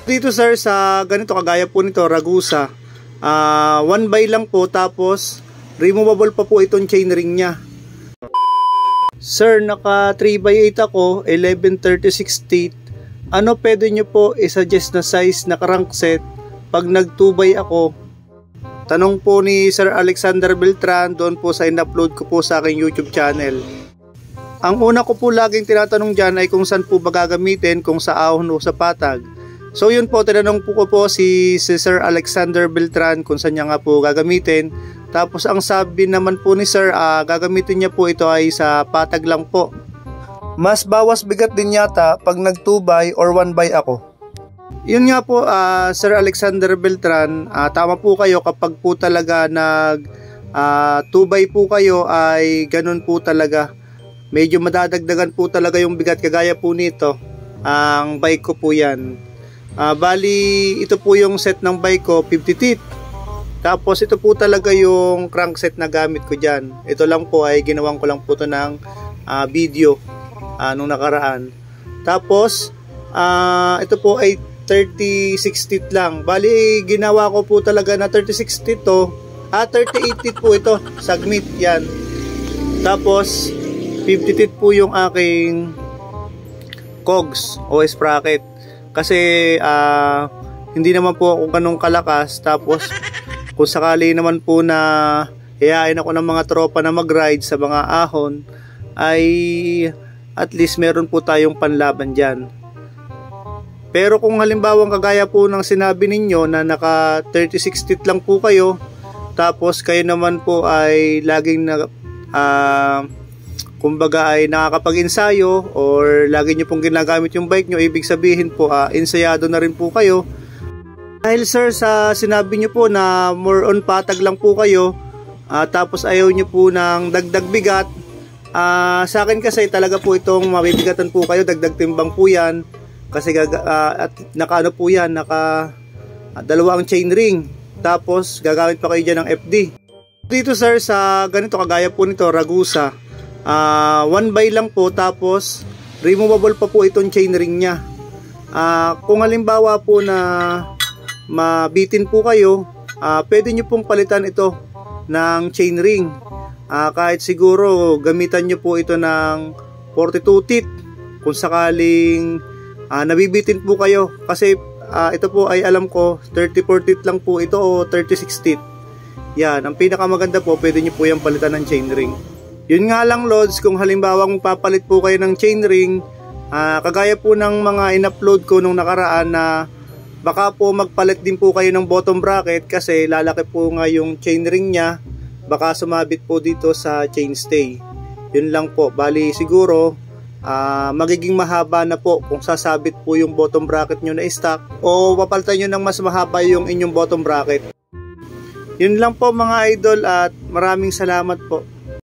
Dito sir sa ganito kagaya po nito Ragusa, 1x lang po, tapos removable pa po itong chainring nya. Sir, naka 3x8 ako, 11/36 teeth. Ano pwede nyo po i-suggest na size na crankset pag nag 2x ako? Tanong po ni Sir Alexander Beltran doon po sa in-upload ko po sa aking YouTube channel. Ang una ko po laging tinatanong dyan ay kung saan po ba gagamitin, kung sa ahon o sa patag. So yun po, tinanong po ko po si Sir Alexander Beltran kung saan niya nga po gagamitin. Tapos ang sabi naman po ni Sir, gagamitin niya po ito ay sa patag lang po. Mas bawas bigat din yata pag nag 2x or 1x ako. Yun nga po, Sir Alexander Beltran, tama po kayo kapag po talaga nag 2x po kayo ay ganun po talaga. Medyo madadagdagan po talaga yung bigat, kagaya po nito. Ang bike ko po yan. Bali, ito po yung set ng bike ko, 50 teeth. Tapos ito po talaga yung crankset na gamit ko dyan. Ito lang po ay ginawang ko lang po ito ng video nung nakaraan. Tapos ito po ay 36 teeth lang. Bali, ginawa ko po talaga na 36 teeth to. 38 teeth po ito, sagmit yan. Tapos 50 teeth po yung aking cogs o sprocket. Kasi hindi naman po ako ganong kalakas. Tapos kung sakali naman po na hiyain ako ng mga tropa na mag-ride sa mga ahon, ay at least meron po tayong panlaban dyan. Pero kung halimbawa kagaya po ng sinabi ninyo na naka 36 teeth lang po kayo, tapos kayo naman po ay laging kumbaga ay nakakapag-ensayo or lagi nyo pong ginagamit yung bike nyo, ibig sabihin po ensayado na rin po kayo. Dahil sir sa sinabi nyo po na more on patag lang po kayo, tapos ayaw nyo po ng dagdag bigat, sa akin kasi talaga po itong mabibigatan po kayo, dagdag timbang po yan. Kasi at naka ano po yan, naka dalawang chain ring, tapos gagamit pa kayo dyan ng FD. Dito sir sa ganito kagaya po nito Ragusa, 1x lang po, tapos removable pa po itong chainring nya. Kung halimbawa po na mabitin po kayo, pwede nyo pong palitan ito ng chainring. Kahit siguro gamitan nyo po ito ng 42 teeth kung sakaling nabibitin po kayo. Kasi ito po ay alam ko 34 teeth lang po ito o 36 teeth. Yan, ang pinakamaganda po, pwede nyo po yung palitan ng chainring. Yun nga lang loads, kung halimbawa papalit po kayo ng chainring, kagaya po ng mga in-upload ko nung nakaraan na baka po magpalit din po kayo ng bottom bracket kasi lalaki po nga yung chainring nya, baka sumabit po dito sa chainstay. Yun lang po, bali siguro magiging mahaba na po kung sasabit po yung bottom bracket nyo na stock o papalitan nyo ng mas mahaba yung inyong bottom bracket. Yun lang po mga idol at maraming salamat po.